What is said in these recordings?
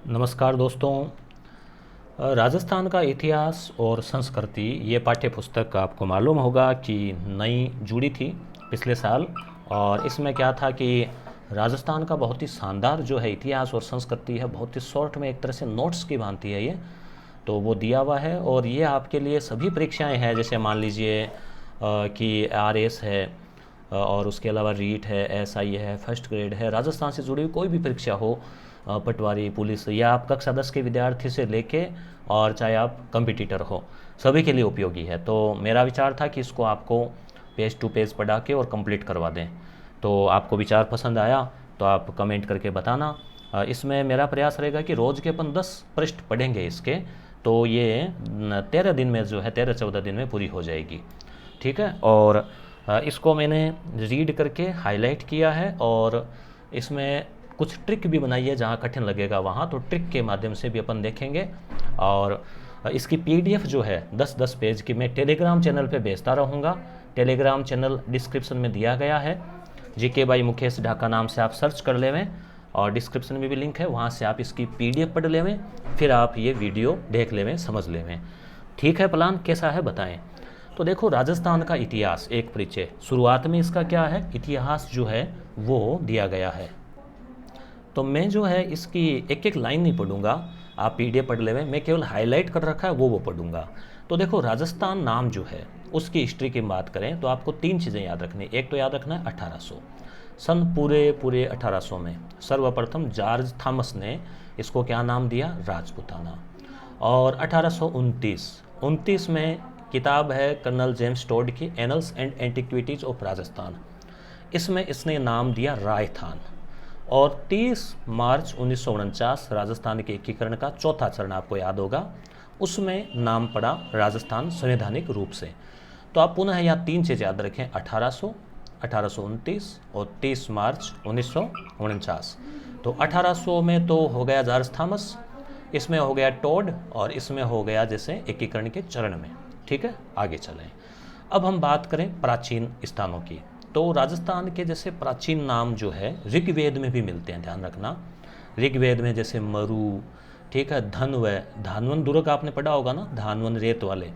नमस्कार दोस्तों। राजस्थान का इतिहास और संस्कृति ये पाठ्य पुस्तक आपको मालूम होगा कि नई जुड़ी थी पिछले साल। और इसमें क्या था कि राजस्थान का बहुत ही शानदार जो है इतिहास और संस्कृति है, बहुत ही शॉर्ट में एक तरह से नोट्स की भांति है ये, तो वो दिया हुआ है। और ये आपके लिए सभी परीक्षाएं हैं, जैसे मान लीजिए कि आरएस है, और उसके अलावा रीट है, एसआई है, फर्स्ट ग्रेड है, राजस्थान से जुड़ी हुई कोई भी परीक्षा हो, पटवारी, पुलिस, या आप कक्षा 10 के विद्यार्थी से लेके और चाहे आप कंपटीटर हो, सभी के लिए उपयोगी है। तो मेरा विचार था कि इसको आपको पेज टू पेज पढ़ा के और कंप्लीट करवा दें। तो आपको विचार पसंद आया तो आप कमेंट करके बताना। इसमें मेरा प्रयास रहेगा कि रोज़ के अपन 10 पृष्ठ पढ़ेंगे इसके, तो ये 13 दिन में जो है 13-14 दिन में पूरी हो जाएगी। ठीक है। और इसको मैंने रीड करके हाईलाइट किया है, और इसमें कुछ ट्रिक भी बनाई है, जहाँ कठिन लगेगा वहाँ तो ट्रिक के माध्यम से भी अपन देखेंगे। और इसकी पीडीएफ जो है 10-10 पेज की मैं टेलीग्राम चैनल पे भेजता रहूँगा। टेलीग्राम चैनल डिस्क्रिप्शन में दिया गया है, जीके बाई मुकेश ढाका नाम से आप सर्च कर लेवें, और डिस्क्रिप्शन में भी लिंक है, वहाँ से आप इसकी पीडीएफ पढ़ लेवें, फिर आप ये वीडियो देख लेवें, समझ लेवें। ठीक है, प्लान कैसा है बताएं। तो देखो, राजस्थान का इतिहास एक परिचय, शुरुआत में इसका क्या है, इतिहास जो है वो दिया गया है। तो मैं जो है इसकी एक एक लाइन नहीं पढ़ूंगा, आप पीडीएफ पढ़ लेवें, मैं केवल हाईलाइट कर रखा है वो पढ़ूंगा। तो देखो, राजस्थान नाम जो है उसकी हिस्ट्री की बात करें तो आपको 3 चीज़ें याद रखनी। एक तो याद रखना है 1800 सन, पूरे 1800 में सर्वप्रथम जॉर्ज थॉमस ने इसको क्या नाम दिया, राजपूताना। और 1829 में किताब है कर्नल जेम्स टोड की annuls and antiquities of Rajasthan, इसमें इसने नाम दिया रायथान। और 30 मार्च 1949 राजस्थान के एकीकरण का चौथा चरण आपको याद होगा, उसमें नाम पड़ा राजस्थान संवैधानिक रूप से। तो आप पुनः यहाँ 3 चीज़ याद रखें, 1800, 1829 और 30 मार्च 1949। तो 1800 में तो हो गया जॉर्ज थॉमस, इसमें हो गया टोड, और इसमें हो गया जैसे एकीकरण के चरण में। ठीक है, आगे चलें। अब हम बात करें प्राचीन स्थानों की। तो राजस्थान के जैसे प्राचीन नाम जो है ऋग्वेद में भी मिलते हैं, ध्यान रखना। ऋग्वेद में जैसे मरु, ठीक है, धनव, धानवन दुर्ग आपने पढ़ा होगा ना, धानवन रेत वाले,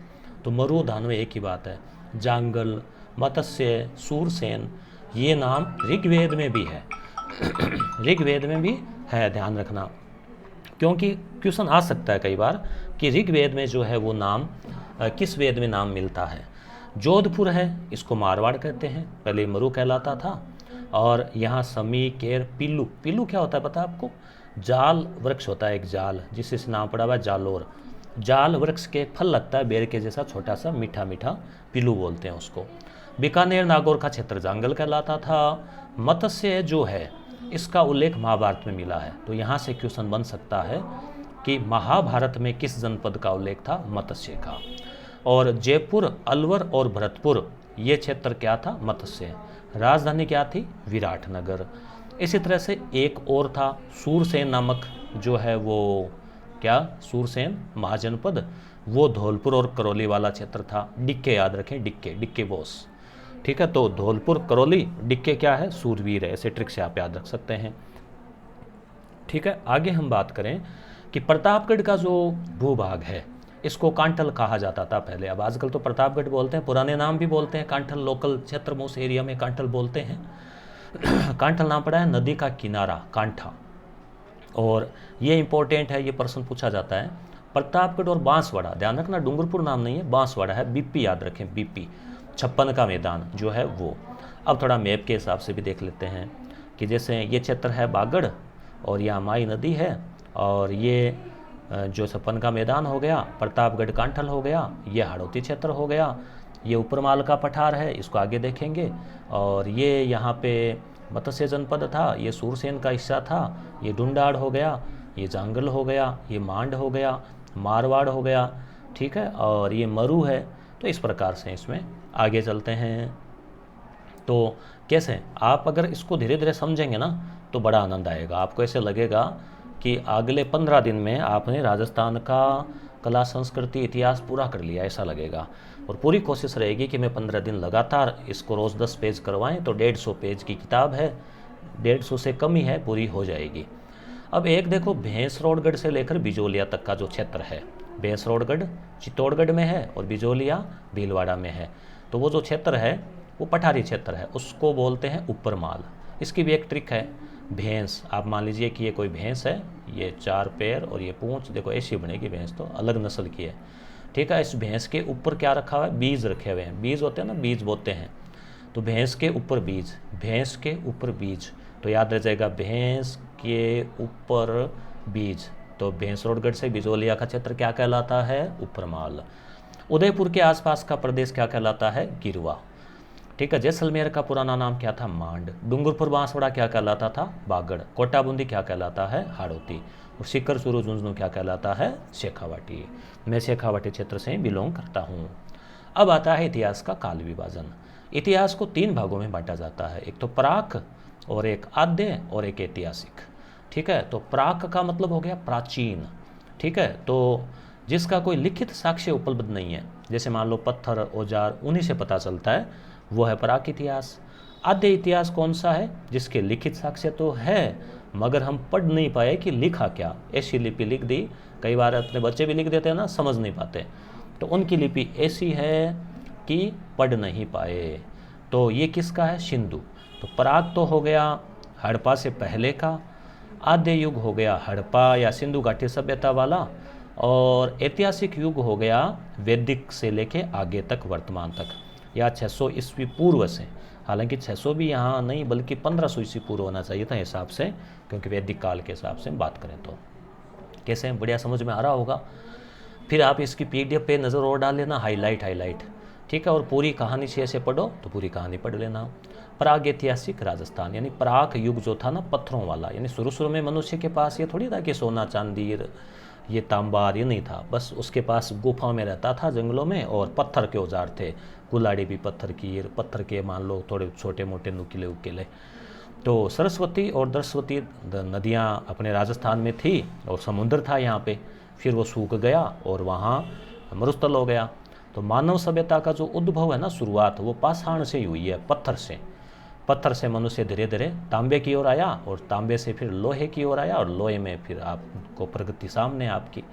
तो मरु धानव एक ही बात है। जांगल, मत्स्य, सूरसेन, ये नाम ऋग्वेद में भी है। ऋग्वेद में भी है, ध्यान रखना, क्योंकि क्वेश्चन आ सकता है कई बार कि ऋग्वेद में जो है वो नाम किस वेद में नाम मिलता है। जोधपुर है, इसको मारवाड़ कहते हैं, पहले मरु कहलाता था। और यहाँ समी, केर, पिल्लू, पिल्लू क्या होता है पता है आपको, जाल वृक्ष होता है, एक जाल, जिससे से नाम पड़ा हुआ है जालोर। जाल वृक्ष के फल लगता है बेर के जैसा, छोटा सा मीठा मीठा, पिल्लू बोलते हैं उसको। बीकानेर नागौर का क्षेत्र जांगल कहलाता था। मत्स्य जो है इसका उल्लेख महाभारत में मिला है, तो यहाँ से क्वेश्चन बन सकता है कि महाभारत में किस जनपद का उल्लेख था, मत्स्य का। और जयपुर, अलवर और भरतपुर, ये क्षेत्र क्या था, मत्स्य। राजधानी क्या थी, विराटनगर। इसी तरह से एक और था सूरसेन नामक, जो है वो क्या, सूरसेन महाजनपद, वो धौलपुर और करौली वाला क्षेत्र था। डिक्के याद रखें, डिक्के, डिक्के बोस। ठीक है, तो धौलपुर, करौली, डिक्के क्या है, सूरवीर है। ऐसे ट्रिक से आप याद रख सकते हैं। ठीक है, आगे हम बात करें कि प्रतापगढ़ का जो भूभाग है इसको कांठल कहा जाता था पहले, अब आजकल तो प्रतापगढ़ बोलते हैं, पुराने नाम भी बोलते हैं कांठल, लोकल क्षेत्र में उस एरिया में कांठल बोलते हैं। कांठल नाम पड़ा है नदी का किनारा, कांठा। और ये इंपॉर्टेंट है, ये प्रश्न पूछा जाता है। प्रतापगढ़ और बांसवाड़ा, ध्यान रखना, डूंगरपुर नाम नहीं है, बांसवाड़ा है। बीपी याद रखें, बीपी, 56 का मैदान जो है वो। अब थोड़ा मैप के हिसाब से भी देख लेते हैं कि जैसे ये क्षेत्र है बागड़, और यहाँ माई नदी है, और ये जो 56 का मैदान हो गया, प्रतापगढ़ कांठल हो गया, ये हाड़ौती क्षेत्र हो गया, ये ऊपरमाल का पठार है, इसको आगे देखेंगे। और ये यहाँ पे मत्स्य जनपद था, ये सूरसेन का हिस्सा था, ये डुंडाड़ हो गया, ये जांगल हो गया, ये मांड हो गया, मारवाड़ हो गया। ठीक है, और ये मरु है। तो इस प्रकार से इसमें आगे चलते हैं। तो कैसे, आप अगर इसको धीरे धीरे समझेंगे ना तो बड़ा आनंद आएगा, आपको ऐसे लगेगा कि अगले 15 दिन में आपने राजस्थान का कला, संस्कृति, इतिहास पूरा कर लिया, ऐसा लगेगा। और पूरी कोशिश रहेगी कि मैं 15 दिन लगातार इसको रोज़ 10 पेज करवाएं, तो 150 पेज की किताब है, 150 से कम ही है, पूरी हो जाएगी। अब एक देखो भैंसरोडगढ़ से लेकर बिजोलिया तक का जो क्षेत्र है, भैंसरोडगढ़ चित्तौड़गढ़ में है और बिजोलिया भीलवाड़ा में है, तो वो जो क्षेत्र है वो पठारी क्षेत्र है, उसको बोलते हैं उपरमाल। इसकी भी एक ट्रिक है, भैंस आप मान लीजिए कि ये कोई भैंस है, ये 4 पैर और ये पूंछ, देखो ऐसी बनेगी भैंस, तो अलग नस्ल की है, ठीक है। इस भैंस के ऊपर क्या रखा हुआ है, बीज रखे हुए हैं, बीज होते हैं ना, बीज बोते हैं, तो भैंस के ऊपर बीज, भैंस के ऊपर बीज, तो याद रह जाएगा भैंस के ऊपर बीज। तो भैंसरोडगढ़ से बिजोलिया का क्षेत्र क्या कहलाता है, उपरमाल। उदयपुर के आसपास का प्रदेश क्या कहलाता है, गिरवा, ठीक है। जैसलमेर का पुराना नाम क्या था, मांड। डूंगरपुर बांसवाड़ा क्या कहलाता था, बागड़। कोटाबूंदी क्या कहलाता है, हाड़ौती। और सीकर चूरू झुंझुनू क्या कहलाता है, शेखावाटी। मैं शेखावाटी क्षेत्र से बिलोंग करता हूँ। अब आता है इतिहास का काल विभाजन। इतिहास को 3 भागों में बांटा जाता है, एक तो प्राक और एक आद्य और एक ऐतिहासिक, ठीक है। तो प्राक का मतलब हो गया प्राचीन, ठीक है, तो जिसका कोई लिखित साक्ष्य उपलब्ध नहीं है, जैसे मान लो पत्थर, औजार, उन्हीं से पता चलता है, वो है प्राक इतिहास। आद्य इतिहास कौन सा है, जिसके लिखित साक्ष्य तो है मगर हम पढ़ नहीं पाए कि लिखा क्या, ऐसी लिपि लिख दी, कई बार अपने बच्चे भी लिख देते हैं ना, समझ नहीं पाते, तो उनकी लिपि ऐसी है कि पढ़ नहीं पाए। तो ये किसका है, सिंधु। तो प्राक तो हो गया हड़प्पा से पहले का, आद्य युग हो गया हड़प्पा या सिंधु घाटी सभ्यता वाला, और ऐतिहासिक युग हो गया वैदिक से लेके आगे तक, वर्तमान तक, या 600 ईस्वी पूर्व से। हालांकि 600 भी यहाँ नहीं बल्कि 1500 ईस्वी पूर्व होना चाहिए था हिसाब से, क्योंकि वैदिक काल के हिसाब से बात करें तो। कैसे, बढ़िया समझ में आ रहा होगा। फिर आप इसकी PDF पे नज़र और डाल लेना, हाईलाइट, ठीक है, और पूरी कहानी से ऐसे पढ़ो तो पूरी कहानी पढ़ लेना। प्राग ऐतिहासिक राजस्थान, यानी प्राग युग जो था ना, पत्थरों वाला, यानी शुरू में मनुष्य के पास ये थोड़ी था कि सोना चांदी ये तांबार ये नहीं था, बस उसके पास गुफाओं में रहता था, जंगलों में, और पत्थर के औजार थे, कुल्हाड़ी भी पत्थर की, पत्थर के मान लो थोड़े छोटे मोटे नुकीले उकीले। तो सरस्वती और दरस्वती नदियाँ अपने राजस्थान में थी और समुद्र था यहाँ पे, फिर वो सूख गया और वहाँ मरुस्थल हो गया। तो मानव सभ्यता का जो उद्भव है ना, शुरुआत, वो पाषाण से ही हुई है, पत्थर से मनुष्य धीरे धीरे तांबे की ओर आया, और तांबे से फिर लोहे की ओर आया, और लोहे में फिर आपको प्रगति सामने आपकी।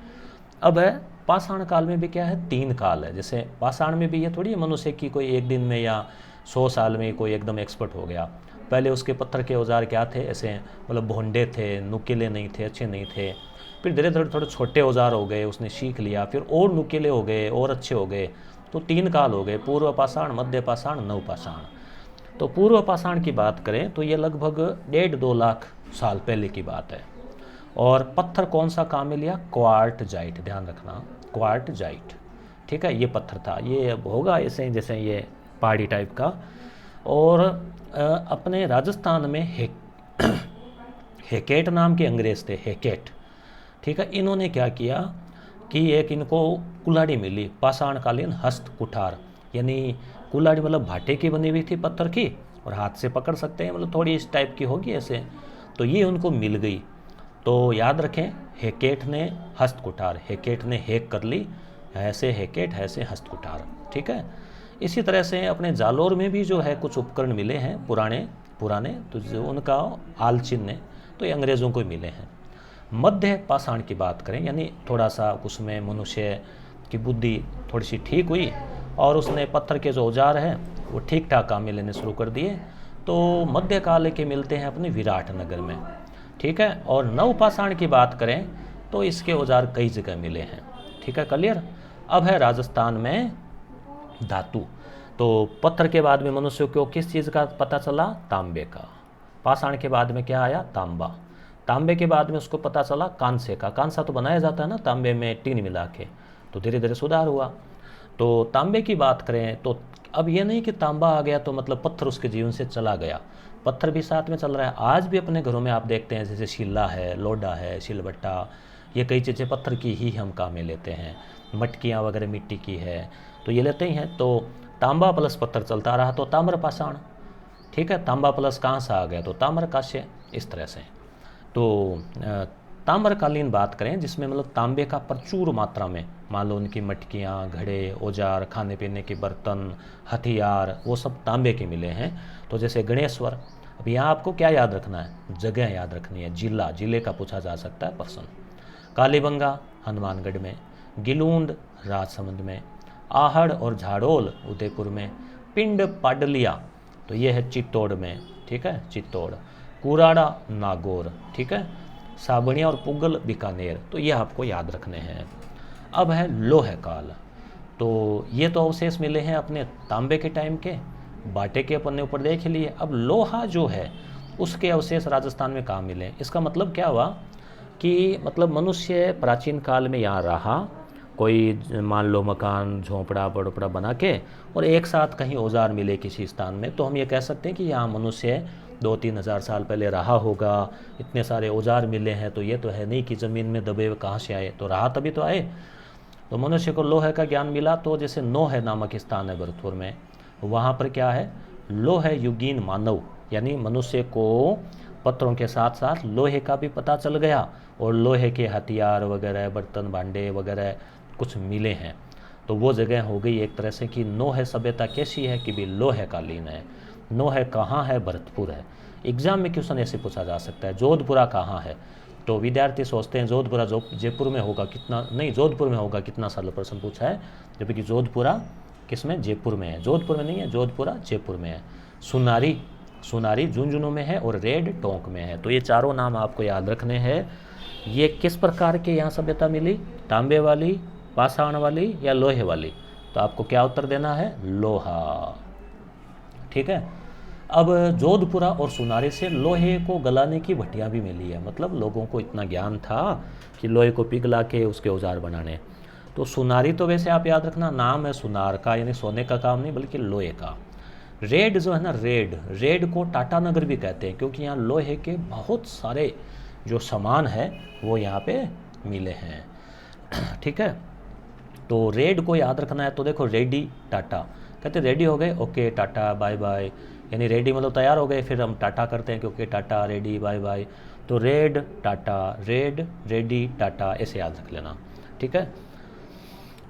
अब है पाषाण काल में भी क्या है, 3 काल है। जैसे पाषाण में भी ये थोड़ी है मनुष्य की कोई एक दिन में या 100 साल में कोई एकदम एक्सपर्ट हो गया। पहले उसके पत्थर के औजार क्या थे, ऐसे मतलब भोंडे थे, नुकीले नहीं थे, अच्छे नहीं थे। फिर धीरे धीरे थोड़े छोटे औजार हो गए, उसने सीख लिया, फिर और नुकीले हो गए और अच्छे हो गए। तो 3 काल हो गए, पूर्व पाषाण, मध्य पाषाण, नव पाषाण। तो पूर्व पाषाण की बात करें तो ये लगभग 1.5-2 लाख साल पहले की बात है। और पत्थर कौन सा काम में लिया, क्वार्टजाइट, ध्यान रखना, क्वार्टजाइट, ठीक है, ये पत्थर था। ये होगा ऐसे जैसे ये पहाड़ी टाइप का। और अपने राजस्थान में हेकेट नाम के अंग्रेज थे, हेकेट, ठीक है। इन्होंने क्या किया कि एक इनको कुल्हाड़ी मिली, पाषाणकालीन हस्त कुठार, यानी कुल्हाड़ी मतलब भाटे की बनी हुई थी पत्थर की, और हाथ से पकड़ सकते हैं, मतलब थोड़ी इस टाइप की होगी ऐसे। तो ये उनको मिल गई। तो याद रखें, हेकेट ने हस्त कुठार, हेकेट ने हेक कर ली, ऐसे हेकेट, ऐसे हस्त कुठार, ठीक है। इसी तरह से अपने जालोर में भी जो है कुछ उपकरण मिले हैं पुराने, तो जो उनका आल चिन्ह है, तो ये अंग्रेज़ों को मिले हैं। मध्य पाषाण की बात करें, यानी थोड़ा सा उसमें मनुष्य की बुद्धि थोड़ी सी ठीक हुई, और उसने पत्थर के जो औजार हैं वो ठीक ठाक काम में लेने शुरू कर दिए। तो मध्यकाल के मिलते हैं अपने विराटनगर में, ठीक है। और नवपाषाण की बात करें तो इसके औजार कई जगह मिले हैं, ठीक है, क्लियर। अब है राजस्थान में धातु। तो पत्थर के बाद में मनुष्य को किस चीज़ का पता चला, तांबे का। पाषाण के बाद में क्या आया, तांबा। तांबे के बाद में उसको पता चला कांसे का, कांसा तो बनाया जाता है ना तांबे में टीन मिला के, तो धीरे धीरे सुधार हुआ। तो तांबे की बात करें तो अब ये नहीं कि तांबा आ गया तो मतलब पत्थर उसके जीवन से चला गया, पत्थर भी साथ में चल रहा है। आज भी अपने घरों में आप देखते हैं, जैसे शिला है, लोडा है, सिलबट्टा, ये कई चीज़ें पत्थर की ही हम काम में लेते हैं। मटकियाँ वगैरह मिट्टी की है तो ये लेते ही हैं। तो तांबा प्लस पत्थर चलता रहा तो ताम्रपाषाण, ठीक है। तांबा प्लस कहाँ से आ गया तो ताम्रकास्य, इस तरह से। तो ताम्रकालीन बात करें जिसमें मतलब तांबे का प्रचुर मात्रा में, मान लो उनकी मटकियाँ, घड़े, औजार, खाने पीने के बर्तन, हथियार, वो सब तांबे के मिले हैं। तो जैसे गणेश्वर, अब यहाँ आपको क्या याद रखना है, जगह याद रखनी है, जिला, जिले का पूछा जा सकता है पर्सन। कालीबंगा हनुमानगढ़ में, गिलूंद राजसमंद में, आहड़ और झाड़ोल उदयपुर में, पिंड पाडलिया तो ये है चित्तौड़ में, ठीक है, चित्तौड़, कुराड़ा नागौर, ठीक है, साबणिया और पुगल बीकानेर, तो ये आपको याद रखने हैं। अब है लोह काल, तो ये तो अवशेष मिले हैं अपने तांबे के टाइम के, बाटे के अपन ने ऊपर देख लिए। अब लोहा जो है उसके अवशेष राजस्थान में कहाँ मिले, इसका मतलब क्या हुआ कि मतलब मनुष्य प्राचीन काल में यहाँ रहा, कोई मान लो मकान झोंपड़ा बड़ोपड़ा बना के, और एक साथ कहीं औजार मिले किसी स्थान में, तो हम ये कह सकते हैं कि यहाँ मनुष्य 2-3 हज़ार साल पहले रहा होगा। इतने सारे औजार मिले हैं, तो ये तो है नहीं कि ज़मीन में दबे हुए कहाँ से आए, तो रहा तभी तो आए। तो मनुष्य को लोहे का ज्ञान मिला। तो जैसे नोह नामक स्थान है भरतपुर में, वहाँ पर क्या है, लोह युगीन मानव, यानी मनुष्य को पत्थरों के साथ साथ लोहे का भी पता चल गया, और लोहे के हथियार वगैरह, बर्तन भांडे वगैरह कुछ मिले हैं। तो वो जगह हो गई एक तरह से कि नोह सभ्यता कैसी है कि भी लोहे कालीन है। नोह कहाँ है, भरतपुर है। एग्जाम में क्वेश्चन ऐसे पूछा जा सकता है, जोधपुरा कहाँ है, तो विद्यार्थी सोचते हैं जोधपुरा जयपुर में होगा, कितना नहीं, जोधपुर में होगा, कितना साल प्रश्न पूछा है, जबकि जोधपुरा किसमें, जयपुर में है, जोधपुर में नहीं है, जोधपुरा जयपुर में है। सुनारी, सुनारी झुंझुनू में है, और रेड टोंक में है। तो ये चारों नाम आपको याद रखने हैं। ये किस प्रकार के यहाँ सभ्यता मिली, तांबे वाली, पाषाण वाली या लोहे वाली, तो आपको क्या उत्तर देना है, लोहा, ठीक है। अब जोधपुरा और सुनारी से लोहे को गलाने की भट्टियाँ भी मिली है, मतलब लोगों को इतना ज्ञान था कि लोहे को पिघला के उसके औजार बनाने। तो सुनारी तो वैसे आप याद रखना नाम है सुनार का, यानी सोने का काम नहीं बल्कि लोहे का। रेड जो है ना, रेड, रेड को टाटा नगर भी कहते हैं, क्योंकि यहाँ लोहे के बहुत सारे जो सामान है वो यहाँ पे मिले हैं, ठीक है। तो रेड को याद रखना है, तो देखो रेडी टाटा, कहते रेडी हो गए, ओके टाटा बाय बाय, यानी रेडी मतलब तैयार हो गए, फिर हम टाटा करते हैं क्योंकि टाटा रेडी बाय बाय। तो red Tata, red ready Tata, ऐसे याद रख लेना, ठीक है।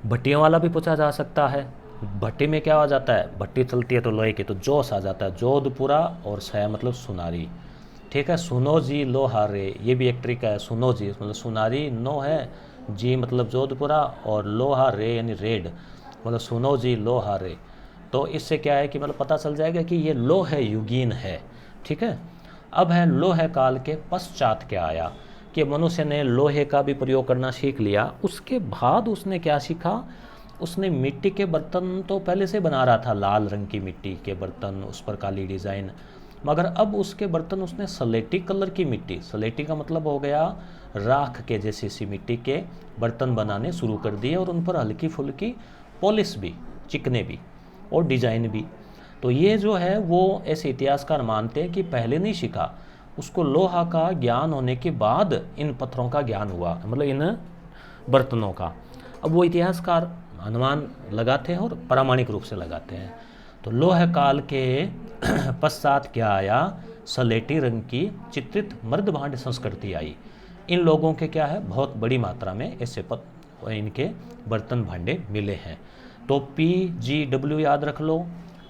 भट्टियों वाला भी पूछा जा सकता है। भट्टी में क्या आ जाता है, भट्टी चलती है तो लोहे की, तो जोश आ जाता है, जोधपुरा और सह मतलब सुनारी, ठीक है। सुनो जी लोहारे, ये भी एक ट्रिक है, सुनो जी मतलब सुनारी नो है, जी मतलब जोधपुरा, और लोहा रे यानी रेड, मतलब सुनो जी लोहारे। तो इससे क्या है कि मतलब पता चल जाएगा कि ये लोह युगीन है, ठीक है। अब है लोह काल के पश्चात क्या आया, कि मनुष्य ने लोहे का भी प्रयोग करना सीख लिया। उसके बाद उसने क्या सीखा, उसने मिट्टी के बर्तन तो पहले से बना रहा था, लाल रंग की मिट्टी के बर्तन, उस पर काली डिज़ाइन, मगर अब उसके बर्तन उसने सलेटी कलर की मिट्टी, सलेटी का मतलब हो गया राख के जैसी सी मिट्टी के बर्तन बनाने शुरू कर दिए, और उन पर हल्की फुल्की पॉलिश भी, चिकने भी और डिज़ाइन भी। तो ये जो है वो ऐसे इतिहासकार मानते हैं कि पहले नहीं सीखा, उसको लोहा का ज्ञान होने के बाद इन पत्थरों का ज्ञान हुआ, मतलब इन बर्तनों का। अब वो इतिहासकार अनुमान लगाते हैं और प्रामाणिक रूप से लगाते हैं। तो लोह काल के पश्चात क्या आया, सलेटी रंग की चित्रित मर्दभांड संस्कृति आई। इन लोगों के क्या है, बहुत बड़ी मात्रा में ऐसे इनके बर्तन भांडे मिले हैं। तो PGW याद रख लो,